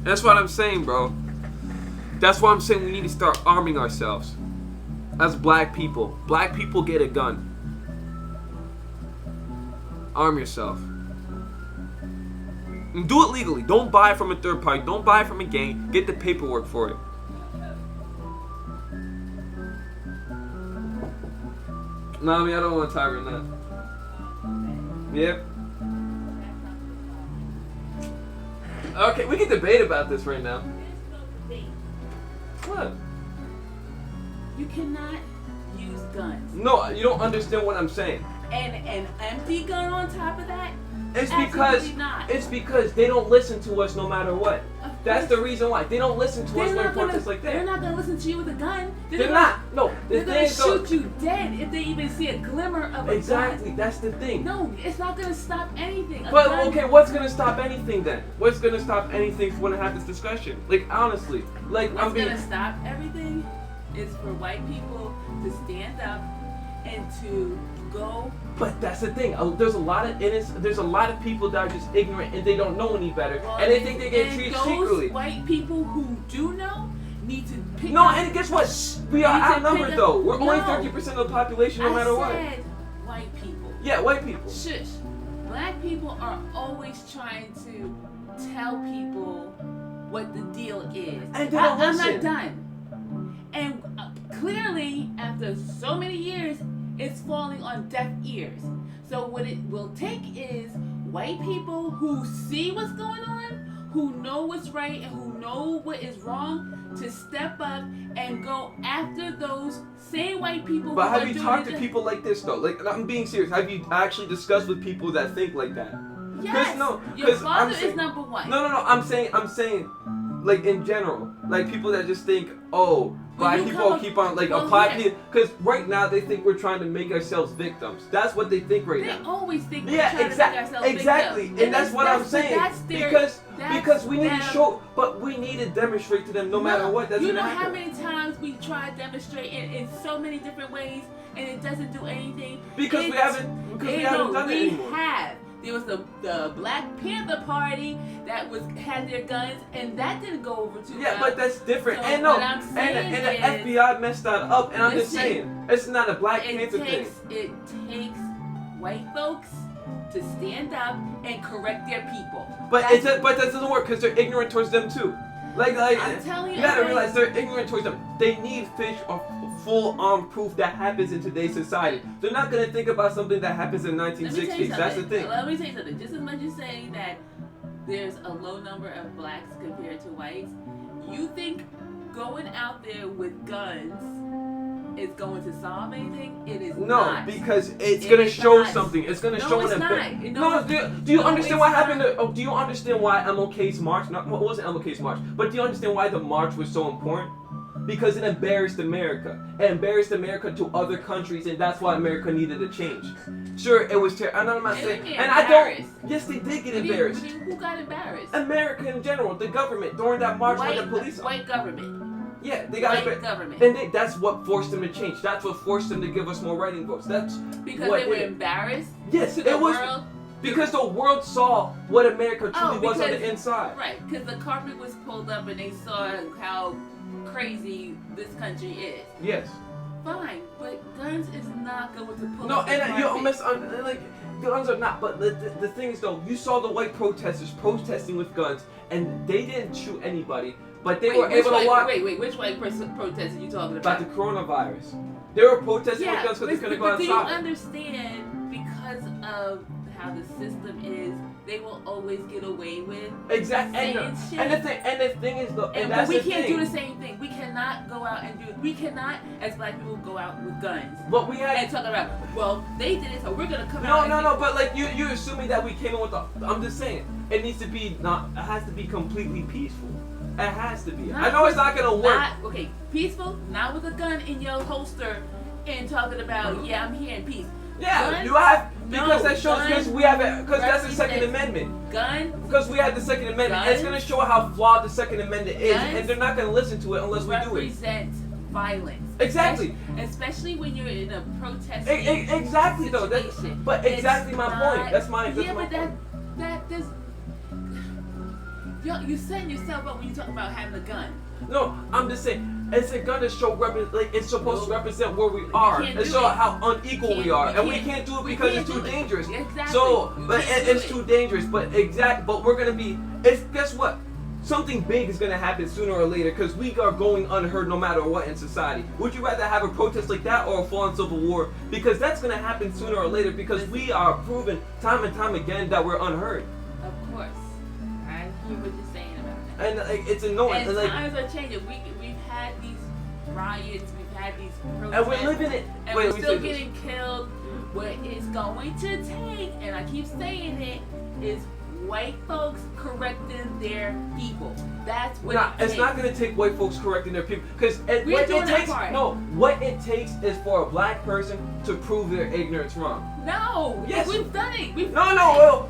That's what I'm saying, bro. That's why I'm saying we need to start arming ourselves. As black people. Black people get a gun. Arm yourself. And do it legally. Don't buy it from a third party. Don't buy it from a gang. Get the paperwork for it. Nah, I don't want to tie right now. Yep. Okay, we can debate about this right now. What? You cannot use guns. No, you don't understand what I'm saying. And an empty gun on top of that? It's Absolutely because they don't listen to us no matter what. That's the reason why. They don't listen to us when protests like that. They're not gonna listen to you with a gun. They're not. No, they're gonna shoot you dead if they even see a glimmer of a gun. Exactly, that's the thing. No, it's not gonna stop anything. But okay, what's gonna stop anything then? What's gonna stop anything for when I have this discussion? Like honestly, like what's gonna stop everything is for white people to stand up and to go. But that's the thing. There's a lot of there's a lot of people that are just ignorant and they don't know any better, well, and they think they get treated secretly. White people who do know need to pick No, up. and guess what? We are outnumbered though. We're only 30% of the population, no matter what. I said white people. Yeah, white people. Shush. Black people are always trying to tell people what the deal is. And they don't listen. I'm not done. And clearly, after so many years, it's falling on deaf ears. So what it will take is white people who see what's going on, who know what's right and who know what is wrong, to step up and go after those same white people. But have you talked to people like this though? Like, I'm being serious. Have you actually discussed with people that think like that? Yes. Your father is number one. No. I'm saying, like in general, like people that just think, oh, black people keep on like apply, because right now they think we're trying to make ourselves victims. That's what they think right now. They always think we're trying to make ourselves exactly, victims. And that's what I'm saying. Because we need to show, but we need to demonstrate to them no matter what. You know how many times we try to demonstrate in so many different ways and it doesn't do anything? Because we haven't done it anymore. We have. There was the Black Panther Party that had their guns, and that didn't go over too well. Yeah, but that's different. So and the FBI messed that up. And I'm just saying, it's not a Black Panther thing. It takes white folks to stand up and correct their people. But that doesn't work because they're ignorant towards them too. Like I'm telling you, you gotta realize they're ignorant towards them. They need full-on proof that happens in today's society. They're not gonna think about something that happens in 1960s. That's the thing. Let me tell you something. Just as much as saying that there's a low number of blacks compared to whites, you think going out there with guns is going to solve anything? It is not. No, because it's going to show something. It's going to show it's not. Do you understand what happened? Do you understand why MLK's march? It wasn't MLK's march, but do you understand why the march was so important? Because it embarrassed America. It embarrassed America to other countries, and that's why America needed a change. Sure, it was terrible. I'm not saying, and I don't. Yes, they did get embarrassed. Who got embarrassed? America in general, the government during that march with the police. White government. Yeah, they got white government. And that's what forced them to change. That's what forced them to give us more writing votes. That's because they were embarrassed. Yes, to the world. Because the world saw what America truly was on the inside. Right, because the carpet was pulled up and they saw how crazy this country is. Yes. Fine, but guns is not going to pull No, up the and carpet. like guns are not. But the thing is though, you saw the white protesters protesting with guns, and they didn't shoot anybody. But they were able to walk. Wait, which white protest are you talking about? About the coronavirus. They were protesting with guns because they couldn't go outside. Do you understand, because of how the system is, they will always get away with exactly. And the thing is though, but we can't do the same thing. We cannot go out and do. We cannot, as black people, go out with guns. But we had and talk about. Well, they did it, so we're gonna come out. No. But like you're assuming that we came in with the. I'm just saying it needs to be not. It has to be completely peaceful. It has to be. I know it's not gonna work. Okay, peaceful, not with a gun in your holster and talking about, yeah, I'm here in peace. Yeah, guns? You have, because that shows, because we have it, because that's the Second Amendment. Guns? Because we have the Second Amendment. Guns? It's gonna show how flawed the Second Amendment is, and they're not gonna listen to it unless we do it. Represent violence. Exactly. Especially when you're in a protesting exactly though. But exactly my point. That's my but point. that does. you're setting yourself up when you talk about having a gun. No, I'm just saying, it's a gun to show it's supposed to represent where we are can't and do show it. how unequal we are, and we can't do it because it's too dangerous. Exactly. So, but We can't do it's it. too dangerous. But but we're gonna be. Guess what? Something big is gonna happen sooner or later because we are going unheard no matter what in society. Would you rather have a protest like that or a full-on civil war? Because that's gonna happen sooner or later because we are proven time and time again that we're unheard. Of course, I hear what you're saying about that. And it's annoying. And And, times are changing. We've had these riots, we've had these protests, and we're living it. and Wait, we're let me still say this. getting killed. What it's going to take, and I keep saying it, is white folks correcting their people. That's what it takes. It's not going to take white folks correcting their people because We're doing that part. what it takes is for a black person to prove their ignorance wrong. No, Yes. we've done it. We've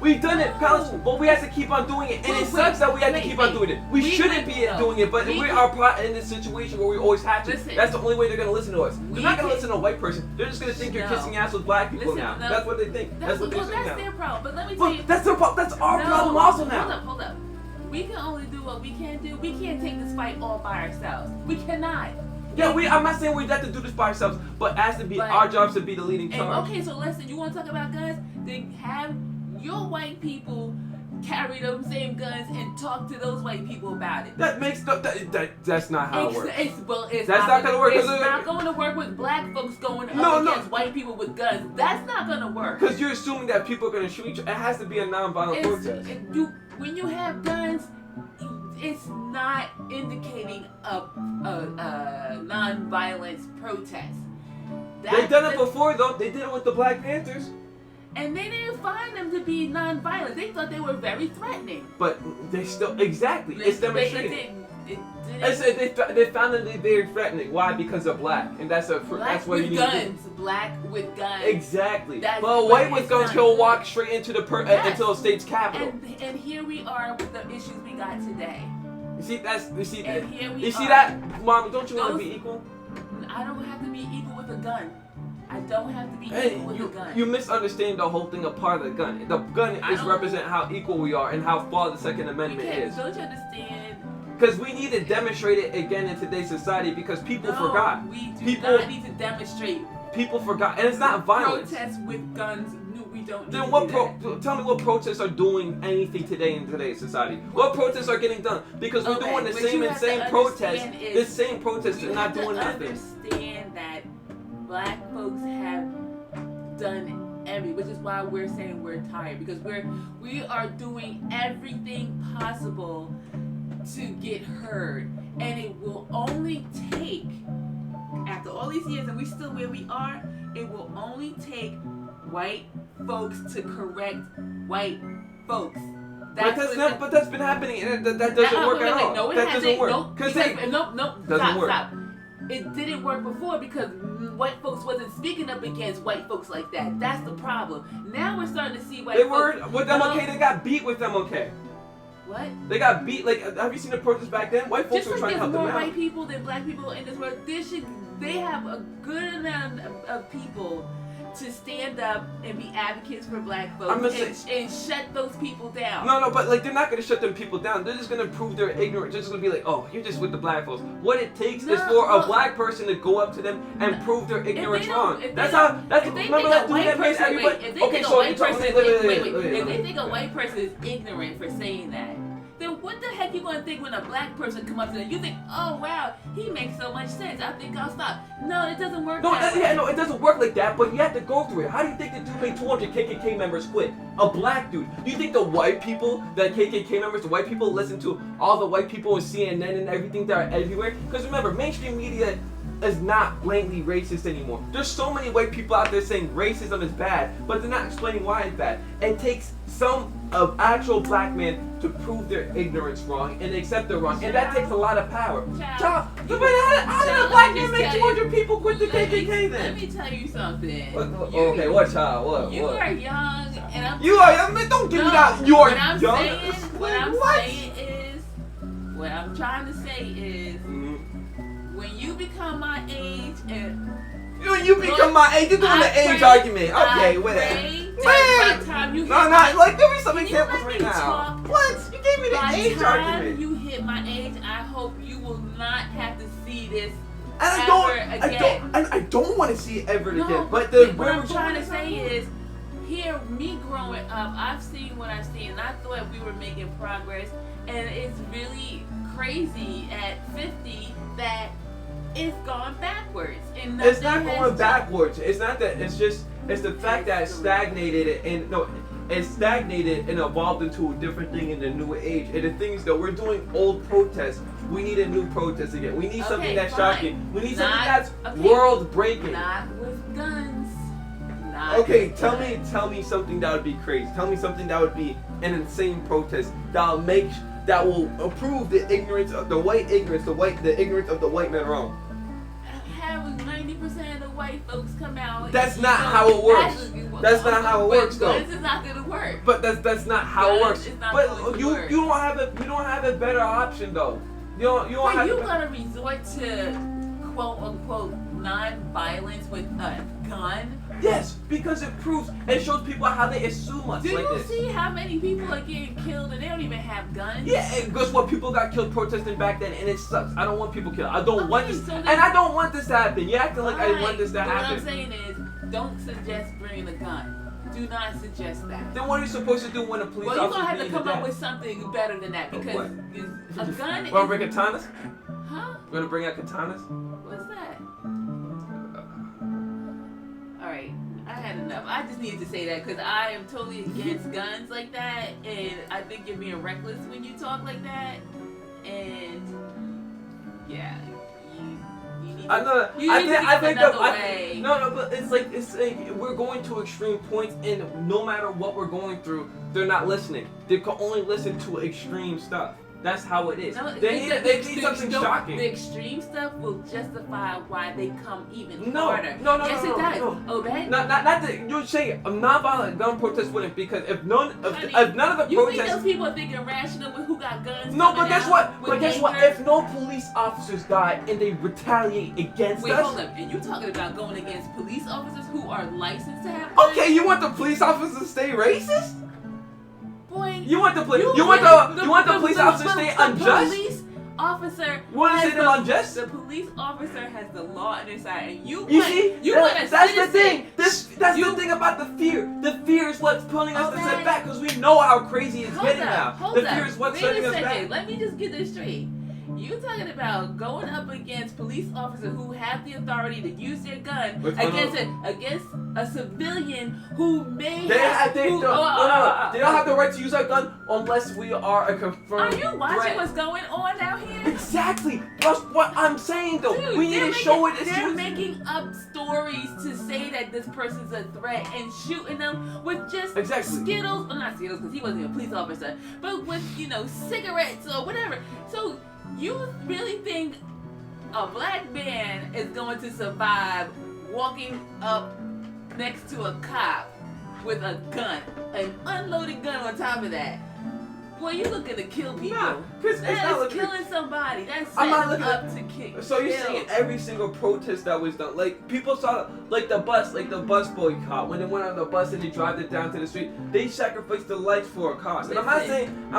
We've done it, college, but we have to keep on doing it, and it sucks that we have to keep on doing it. We shouldn't be doing it, but we are in this situation where we always have to. Listen. That's the only way they're going to listen to us. They're not going to We listen to a white person. They're just going to think you're No. kissing ass with black people Listen, now. no. That's what they think. That's what they're saying that's now. their problem. But let me tell you, But that's their problem. That's our No, problem also now. Hold up. We can only do what we can do. We can't take this fight all by ourselves. We cannot. Yeah, I'm not saying we have to do this by ourselves, but as to be But- our jobs to be the leading And charge. okay, so listen, you want to talk about guns? Then have your white people carry those same guns and talk to those white people about it. That makes that's not how it works. It's That's not gonna work, It's 'cause not going to work with black folks going up No. against white people with guns. That's not going to work. Because you're assuming that people are going to shoot each other. It has to be a non-violent protest. When you have guns, it's not indicating a non-violence protest. They've done it before, though. They did it with the Black Panthers. And they didn't find them to be non-violent. They thought they were very threatening. But they still, exactly. It's demonstrating. They found them to be very threatening. Why? Because they're black. And that's Black what you with need guns. to do. Black with guns. Exactly. That's But a what white with it's guns, not he'll good. walk straight into into a state's capital. And here we are with the issues we got today. You see And here we you see are. that, Mom? Don't you want to Those- be equal? I don't have to be equal with a gun. I don't have to be Hey, equal with a gun. you misunderstand the whole thing. A part of the gun. The gun I is don't- represent how equal we are and how far the Second We Amendment can't, is. don't you understand? Because we need to demonstrate it again in today's society because people No, forgot. We do People- not need to demonstrate. People forgot, and it's not violence. Protests with guns. No, we don't. Then need what? to do that. Tell me what protests are doing anything today in today's society? What protests are getting done? Because we're Okay, doing the what same you and have to same protests. understand is- This same protest You is not have to doing nothing. understand that black folks have done which is why we're saying we're tired, because we are doing everything possible to get heard, and it will only take, after all these years and we still where we are, it will only take white folks to correct white folks. But that's been happening, and that doesn't work at all. No, it that hasn't. doesn't work. No, Doesn't work. Stop. It didn't work before because white folks wasn't speaking up against white folks like that. That's the problem. Now we're starting to see white They folks. were with MLK. They got beat with MLK. What? They got beat. Like, have you seen the protests back then? White folks Just were like trying to there's help more them out. white people than black people in this world, they have a good amount of people to stand up and be advocates for black folks and shut those people down. No, but like they're not gonna shut them people down. They're just gonna prove their ignorance. They're just gonna be like, oh, you're just with the black folks. What it takes is for a black person to go up to them and prove their ignorance wrong. Remember that dude that makes everybody. If they think a white person is ignorant for saying that, then what the heck you gonna think when a black person come up to them? You think, oh wow, he makes so much sense. I think I'll stop. No, it doesn't work. No, it doesn't work like that. But you have to go through it. How do you think the dude made 200 KKK members quit? A black dude. Do you think the white people, that KKK members, the white people listen to all the white people on CNN and everything that are everywhere? Because remember, mainstream media is not blatantly racist anymore. There's so many white people out there saying racism is bad, but they're not explaining why it's bad. It takes some actual black men to prove their ignorance wrong and accept they're wrong, and that takes a lot of power. Child, but how did a black man make 200 people quit the KKK then? Let me tell you something. Okay, what child? What? You are young, and I'm. You are young, man. Don't give me that. You are young. What I'm trying to say is, when you become my age and you become my age, you're doing the age argument. Okay, whatever. By the time you hit No, my, like give me some Can you examples let right me now. talk? What? You gave me the by age the time argument. you hit my age, I hope you will not have to see this And I don't want to see it ever No, again. But what I'm trying to say is, here, me growing up, I've seen what I've seen, and I thought we were making progress, and it's really crazy at 50 that it's gone backwards. And it's not nothing going has backwards. It's not that. It's the fact that it stagnated it stagnated and evolved into a different thing in the new age. And the thing is, though, we're doing old protests. We need a new protest again. We need something that's fine. shocking. We need something that's world breaking. Not with guns. Okay, tell me something that would be crazy. Tell me something that would be an insane protest that will prove the ignorance of the ignorance of the white man wrong. Having 90% of the white folks come out. That's not how it works. That's not how it works, though. Guns is not gonna work. But that's not how it works. But you work. don't have a better option, though. You don't But have. you gotta resort to quote unquote non-violence with a gun. Yes, because it shows people how they assume us Do like you this. see how many people are getting killed and they don't even have guns? Yeah, and guess what? People got killed protesting back then, and it sucks. I don't want people killed. I don't want this, so and I don't want this to happen. You're acting like I want this to But happen. what I'm saying is, don't suggest bringing a gun. Do not suggest that. Then what are you supposed to do when a police Well, you're officer gonna have to beat come you up down? with something better than that because What? a gun. Wanna bring katanas? Huh? You wanna bring out katanas? What's that? All right. I had enough. I just needed to say that because I am totally against guns like that, and I think you're being reckless when you talk like that. And yeah, you need. I know. You I need think. to I think think. another that- way. No, but it's like we're going to extreme points, and no matter what we're going through, they're not listening. They can only listen to extreme stuff. That's how it is. No, They need something shocking. The extreme stuff will justify why they come even No, harder. no, Yes, it does. Obey. Not that you're saying a nonviolent gun protest wouldn't, because if none of the You think protests. those people are thinking rational with who got guns? No, but coming guess out what? with But guess what? anger? If no police officers die and they retaliate against Wait, us. hold up. And you talking about going against police officers who are licensed to have guns? Okay, you want the police officers to stay racist? Boy, You want the police officers to stay The unjust? police officer. You want to has say them unjust? The police officer has the law on their side, and you See? want a that's the citizen. thing. That's the thing about the fear. The fear is what's pulling us to Okay. sit back, because we know how crazy it's Hold getting up, now. hold The up. fear is what's Wait setting a us second. back. Let me just get this straight. You talking about going up against police officers who have the authority to use their gun against a civilian who may They have don't have the right to use our gun unless we are a confirmed Are you watching threat. what's going on out here? Exactly. That's what I'm saying, though. Dude, we need to show it. They're making up stories to say that this person's a threat and shooting them with just Skittles. Well, not Skittles because he wasn't a police officer, but with, cigarettes or whatever. So you really think a black man is going to survive walking up next to a cop with a gun, an unloaded gun on top of that? Boy, you looking to kill people. Nah, because it's not looking killing somebody. That's I'm not setting looking up to kill. So you're saying every single protest that was done, like people saw, like the bus boycott, when they went on the bus and they drive it down to the street, they sacrificed their lives for a cause. And I'm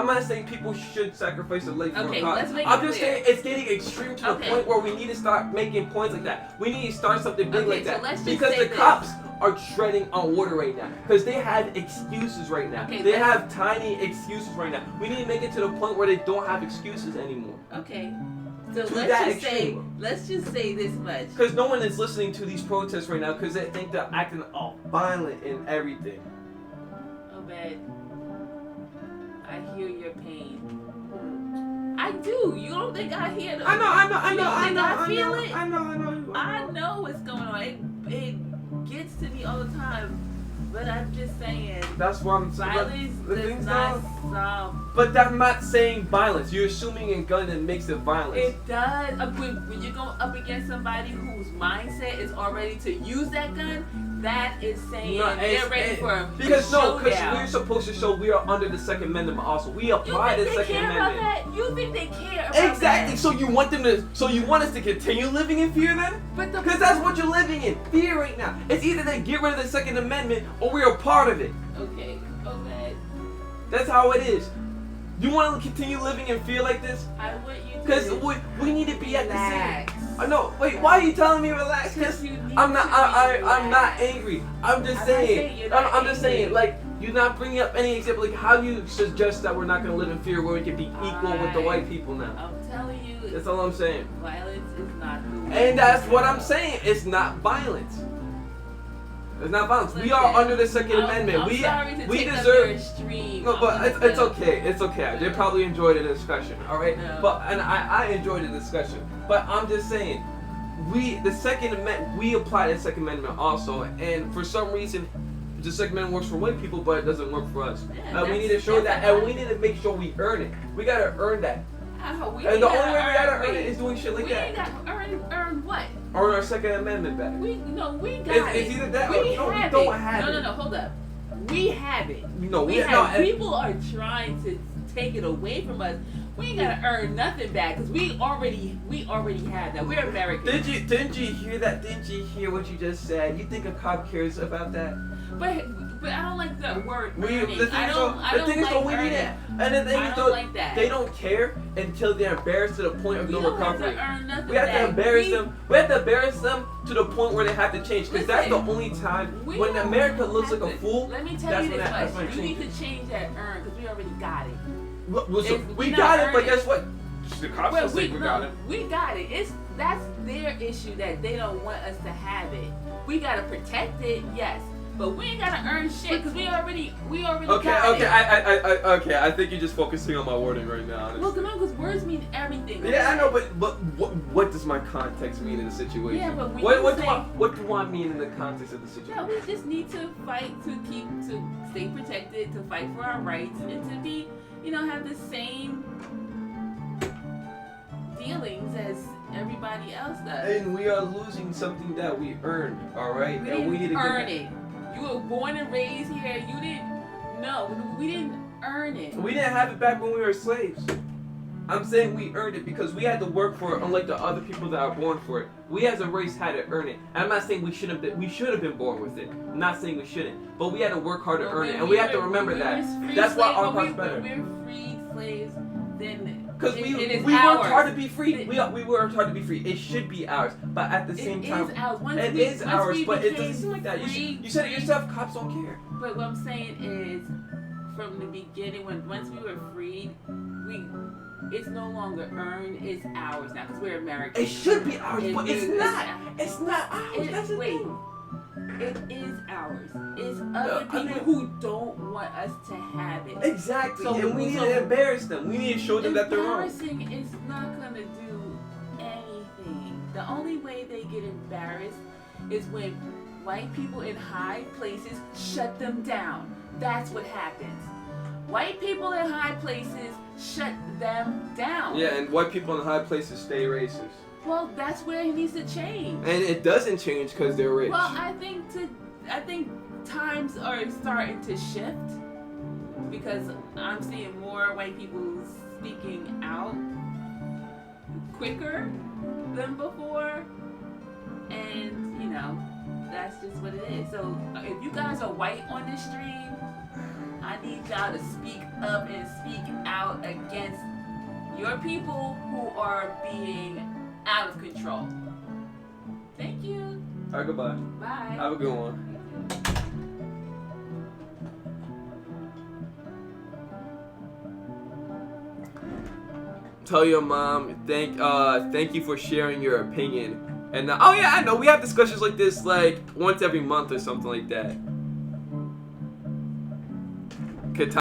not saying people should sacrifice their life for a cause. Let's make I'm it just clear. saying it's getting extreme to the point where we need to start making points like that. We need to start something big like that, let's just because say the this. cops are treading on water right now, because they have excuses right now. They have tiny excuses right now. We need to make it to the point where they don't have excuses anymore. Okay. So To let's that just extreme. say this much. Because no one is listening to these protests right now, because they think they're acting all violent and everything. Obed, I hear your pain. I do. You don't think I hear the... I know. I feel it? I know. I know what's going on. It gets to me all the time. But I'm just saying... That's what I'm saying. Violence does not solve... But I'm not saying violence. You're assuming a gun that makes it violence. It does. When you go up against somebody whose mindset is already to use that gun, that is saying No, they're ready for a because showdown. we're supposed to show we are under the Second Amendment also. We You apply think the they Second care Amendment. about that? You think they care about Exactly. that? So you want them to? So you want us to continue living in fear then? But the Because that's what you're living in, fear right now. It's either they get rid of the Second Amendment or we're a part of it. okay. That's how it is. You want to continue living in fear like this? I want you to Because we need to be at the relax. same. I know. Wait, why are you telling me relax? Because You need I'm not. to I'm not relax. angry. I'm just I'm not saying. saying you're not I'm just saying. angry. Like you're not bringing up any example. Like how you suggest that we're not going to live in fear where we can be equal with the white people now. I'm telling you, That's all I'm saying. violence is not the way. And that's what I'm saying. It's not violence. It's not violence. We are Listen, under the Second Amendment. I'm sorry to we take up deserve. your stream. No, but it's okay. It's okay. They probably enjoyed the discussion, all right? No. But and I enjoyed the discussion. But I'm just saying, the Second Amendment, we apply the Second Amendment also, and for some reason, the Second Amendment works for white people, but it doesn't work for us. Yeah, We need to show that, and we need to make sure we earn it. We gotta earn that, and the only way we gotta earn it is doing shit like we that. ain't got earn what? Earn our Second Amendment back. We got It's either that or we no, we have don't it. have no, it. No, hold up. We have it. No, we have have. People are trying to take it away from us. We ain't gotta earn nothing back because we already have that. We're Americans. Didn't you hear that? Didn't you hear what you just said? You think a cop cares about that? But I don't like the word The earning. thing I is, don't like we need earning. it. And the thing I is, don't like that. they don't care until they're embarrassed to the point of We no don't have recovery. to earn nothing We have to back. embarrass them. We have to embarrass them to the point where they have to change. Because that's the Listen, only time we when don't America looks have like a to- fool. Let me tell that's you when this that's when much. it You need changes. to change that earn because we already got it. We not got it, but earning- guess what? The cops Well, will say we got it. we got it. That's their issue that they don't want us to have it. We gotta protect it, yes, but we ain't gotta earn shit because we already Okay, got it. okay. I think you're just focusing on my wording right now. honestly. Well, come on, because words mean everything. Yeah, I know, but what does my context mean in the situation? Yeah, but when what you say- what do I mean in the context of the situation? No, we just need to fight to stay protected, to fight for our rights, and to be, have the same dealings as everybody else does. And we are losing something that we earned, all right? We and we need didn't to earn it. You were born and raised here. You didn't. No, we didn't earn it. We didn't have it back when we were slaves. I'm saying we earned it because we had to work for it, unlike the other people that are born for it. We as a race had to earn it. And I'm not saying we should have been born with it. I'm not saying we shouldn't, but we had to work hard to earn it, and we have to remember that. That's why our part's better. We're freed slaves. Then Because we it is worked ours. hard to be free. We worked hard to be free. It should be ours, but at the same time, it is ours. Once it we- is once ours. we But it became doesn't seem like that. free- You said it yourself. Cops don't care. But what I'm saying is, from the beginning, once we were freed, it's no longer earned. It's ours now because we're Americans. It should be ours, but it's is- not. It's not ours. That's the wait. thing. It is ours. It's other I people mean- who don't want us to have it. Exactly. So- And we need so- to embarrass them. We need to show them that they're wrong. Embarrassing is not gonna do anything. The only way they get embarrassed is when white people in high places shut them down. That's what happens. White people in high places shut them down. Yeah, and white people in high places stay racist. Well, that's where it needs to change. And it doesn't change because they're rich. Well, I think times are starting to shift because I'm seeing more white people speaking out quicker than before, and that's just what it is. So if you guys are white on this stream, I need y'all to speak up and speak out against your people who are being out of control. Thank you. All right, goodbye. Bye. Have a good one. Tell your mom thank you for sharing your opinion. And oh yeah, I know we have discussions like this like once every month or something like that.